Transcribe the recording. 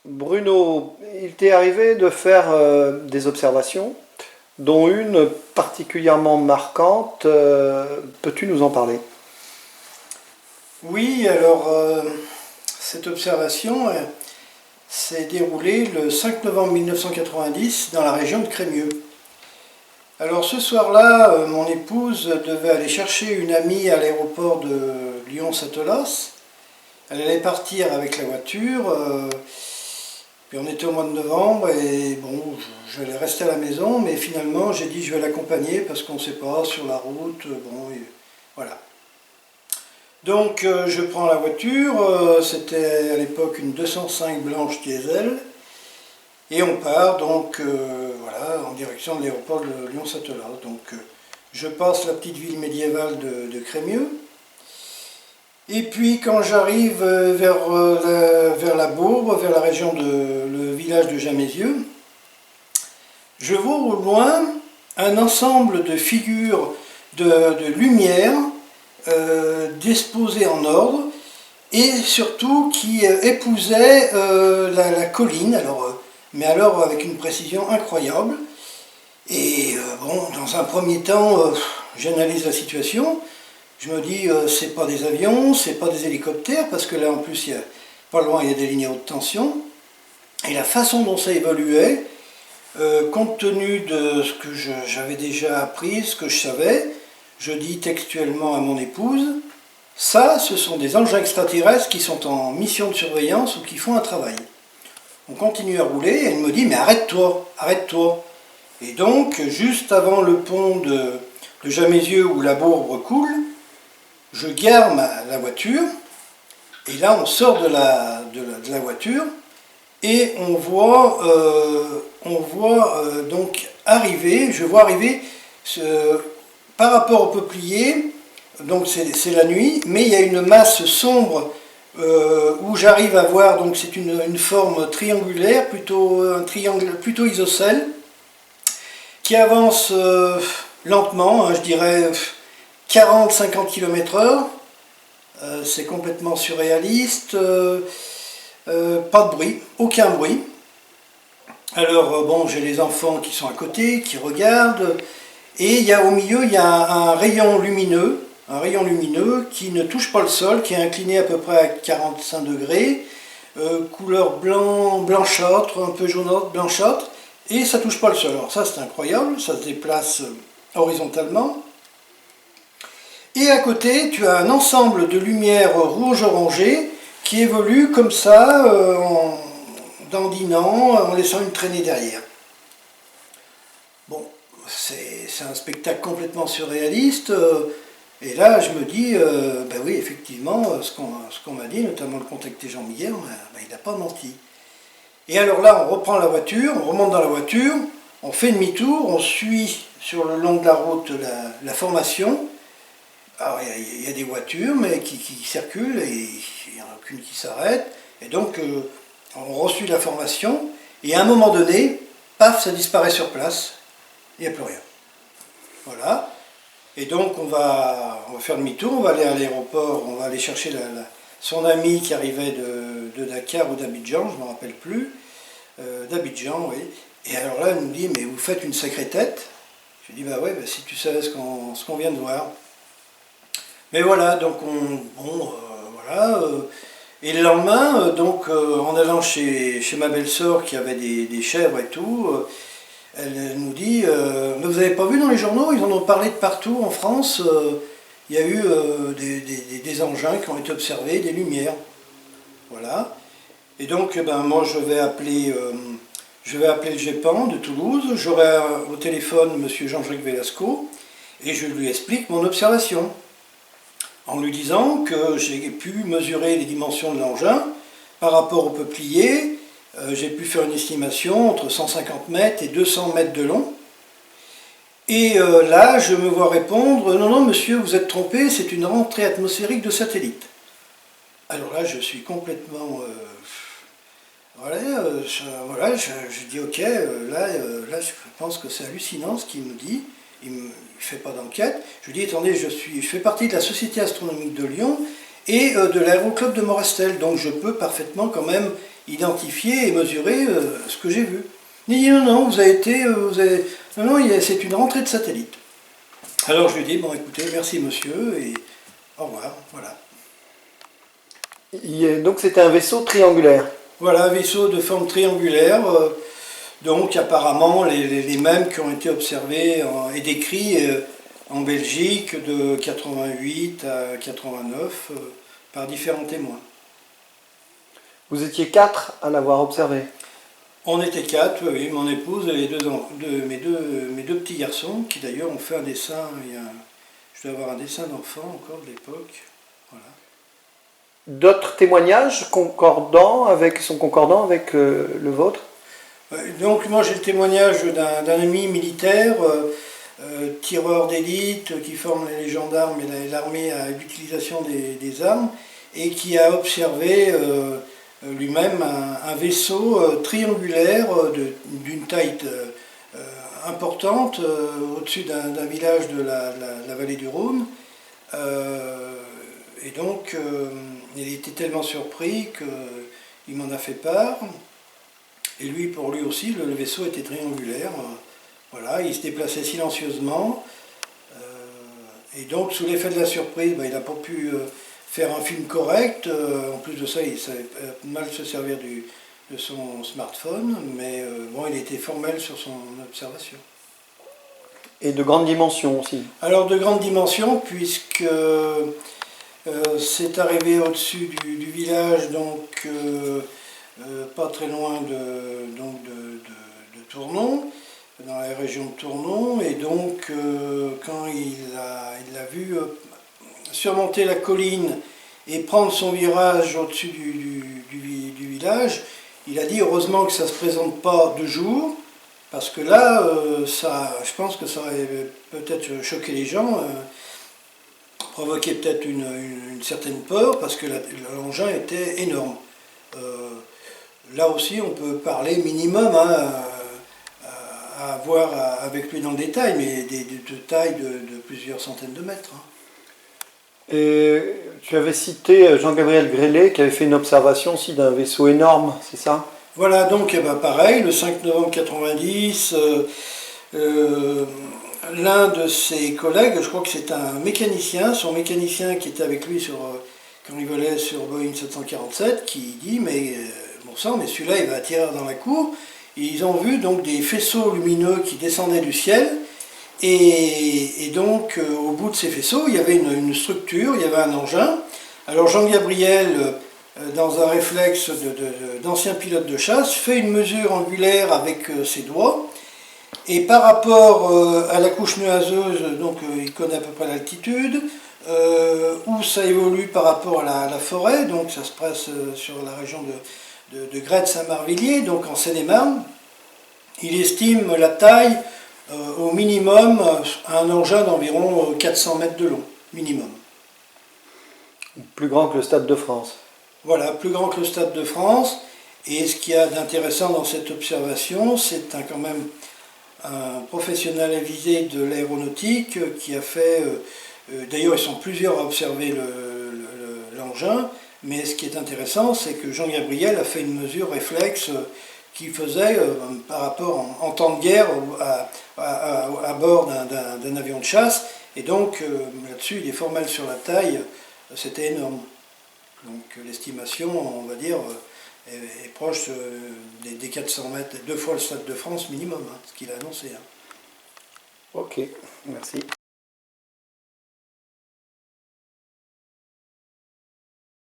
Bruno, il t'est arrivé de faire des observations, dont une particulièrement marquante. Peux-tu nous en parler? Oui, alors cette observation s'est déroulée le 5 novembre 1990 dans la région de Crémieux. Alors ce soir-là, mon épouse devait aller chercher une amie à l'aéroport de Lyon-Satolas. Elle allait partir avec la voiture, puis on était au mois de novembre et bon, je vais rester à la maison, mais finalement j'ai dit je vais l'accompagner parce qu'on ne sait pas, sur la route, bon, voilà. Donc je prends la voiture, c'était à l'époque une 205 blanche diesel, et on part donc voilà, en direction de l'aéroport de Lyon-Satolas. Donc je passe la petite ville médiévale de Crémieux, et puis quand j'arrive vers la Bourbe, vers la région le village de Jamézieux, je vois au loin un ensemble de figures de lumière disposées en ordre et surtout qui épousaient la colline, mais alors avec une précision incroyable. Et bon, dans un premier temps, j'analyse la situation. Je me dis, c'est pas des avions, c'est pas des hélicoptères, parce que là en plus, pas loin, il y a des lignes à haute tension. Et la façon dont ça évoluait, compte tenu de ce que j'avais déjà appris, ce que je savais, je dis textuellement à mon épouse, ça, ce sont des engins extraterrestres qui sont en mission de surveillance ou qui font un travail. On continue à rouler et elle me dit, mais arrête-toi, arrête-toi. Et donc, juste avant le pont de Jamézieux où la Bourbe coule, je gare la voiture, et là on sort de la voiture, et donc arriver, je vois arriver par rapport au peuplier, donc c'est la nuit, mais il y a une masse sombre où j'arrive à voir, donc c'est une forme triangulaire, plutôt un triangle plutôt isocèle, qui avance lentement, hein, je dirais 40-50 km/h. C'est complètement surréaliste, pas de bruit, aucun bruit. Alors bon, j'ai les enfants qui sont à côté, qui regardent, et au milieu, il y a un rayon lumineux qui ne touche pas le sol, qui est incliné à peu près à 45 degrés, couleur blanchâtre, un peu jaunâtre, blanchâtre, et ça ne touche pas le sol. Alors ça c'est incroyable, ça se déplace horizontalement. Et à côté, tu as un ensemble de lumières rouge-orangées qui évoluent comme ça, en dandinant, en laissant une traînée derrière. Bon, c'est un spectacle complètement surréaliste. Et là, je me dis, ben oui, effectivement, ce qu'on m'a dit, notamment le contacté Jean-Miguel, ben, il n'a pas menti. Et alors là, on reprend la voiture, on remonte dans la voiture, on fait demi-tour, on suit sur le long de la route la formation. Alors il y a des voitures mais qui circulent et il n'y en a aucune qui s'arrête. Et donc on reçut la formation et à un moment donné, paf, ça disparaît sur place, il n'y a plus rien. Voilà. Et donc on va faire demi-tour, on va aller à l'aéroport, on va aller chercher son ami qui arrivait de Dakar ou d'Abidjan, je ne me rappelle plus, d'Abidjan, oui. Et alors là, elle nous dit, mais vous faites une sacrée tête. Je lui dis, bah ouais, bah, si tu savais ce qu'on vient de voir. Mais voilà, donc voilà. Et le lendemain, en allant chez ma belle-sœur qui avait des chèvres et tout, elle nous dit, mais vous n'avez pas vu dans les journaux, ils en ont parlé de partout en France, il y a eu des engins qui ont été observés, des lumières. Voilà. Et donc, ben, moi, je vais appeler le GEPAN de Toulouse, j'aurai au téléphone M. Jean-Jacques Velasco, et je lui explique mon observation, en lui disant que j'ai pu mesurer les dimensions de l'engin par rapport au peuplier. J'ai pu faire une estimation entre 150 mètres et 200 mètres de long. Et là, je me vois répondre, non, non, monsieur, vous êtes trompé, c'est une rentrée atmosphérique de satellite. Alors là, je suis complètement... voilà, je dis, ok, là, je pense que c'est hallucinant ce qu'il me dit. Il ne fait pas d'enquête. Je lui dis, attendez, je fais partie de la Société astronomique de Lyon et de l'aéroclub de Morestel, donc je peux parfaitement quand même identifier et mesurer ce que j'ai vu. Il dit non, non, non, c'est une rentrée de satellite. Alors je lui dis, bon écoutez, merci monsieur, et au revoir, voilà. Donc c'était un vaisseau triangulaire. Voilà, un vaisseau de forme triangulaire, donc apparemment les mêmes qui ont été observés et décrits en Belgique de 88 à 89 par différents témoins. Vous étiez 4 à l'avoir observé. On était 4, oui, mon épouse et mes deux petits garçons, qui d'ailleurs ont fait un dessin, je dois avoir un dessin d'enfant encore de l'époque. Voilà. D'autres témoignages sont concordants avec le vôtre? Donc moi j'ai le témoignage d'un ami militaire, tireur d'élite, qui forme les gendarmes et l'armée à l'utilisation des armes, et qui a observé lui-même un vaisseau triangulaire d'une taille importante au-dessus d'un village de la vallée du Rhône. Et donc il était tellement surpris qu'il m'en a fait part. Et lui, pour lui aussi, le vaisseau était triangulaire. Voilà, il se déplaçait silencieusement. Et donc, sous l'effet de la surprise, il n'a pas pu faire un film correct. En plus de ça, il savait mal se servir de son smartphone. Mais bon, il était formel sur son observation. Et de grandes dimensions aussi. Alors, de grandes dimensions, puisque c'est arrivé au-dessus du village, donc pas très loin de Tournon, dans la région de Tournon, et donc quand il a vu surmonter la colline et prendre son virage au-dessus du village, il a dit heureusement que ça ne se présente pas de jour, parce que là, je pense que ça aurait peut-être choqué les gens, provoqué peut-être une certaine peur, parce que l'engin était énorme. Là aussi, on peut parler minimum, à voir avec lui dans le détail, mais de taille de plusieurs centaines de mètres. Et tu avais cité Jean-Gabriel Grélé qui avait fait une observation aussi d'un vaisseau énorme, c'est ça? Voilà, donc pareil, le 5 novembre 90, l'un de ses collègues, je crois que c'est un mécanicien, son mécanicien qui était avec lui quand il volait sur Boeing 747, qui dit mais bon sang, mais celui-là il va atterrir dans la cour. Et ils ont vu donc des faisceaux lumineux qui descendaient du ciel, et donc au bout de ces faisceaux il y avait une structure, il y avait un engin. Alors Jean-Gabriel, dans un réflexe d'ancien pilote de chasse, fait une mesure angulaire avec ses doigts, et par rapport à la couche nuageuse, donc il connaît à peu près l'altitude, où ça évolue par rapport à la forêt, donc ça se passe sur la région de Grède-Saint-Marvilliers, donc en Seine-et-Marne. Il estime la taille au minimum à un engin d'environ 400 mètres de long, minimum. Plus grand que le Stade de France. Voilà, plus grand que le Stade de France. Et ce qu'il y a d'intéressant dans cette observation, c'est quand même un professionnel avisé de l'aéronautique qui a fait, d'ailleurs ils sont plusieurs à observer l'engin, mais ce qui est intéressant, c'est que Jean-Gabriel a fait une mesure réflexe qui faisait par rapport en temps de guerre à bord d'un avion de chasse, et donc là-dessus il est formel sur la taille, c'était énorme. Donc l'estimation, on va dire, est proche des 400 mètres, 2 fois le Stade de France minimum, ce qu'il a annoncé. Ok, merci.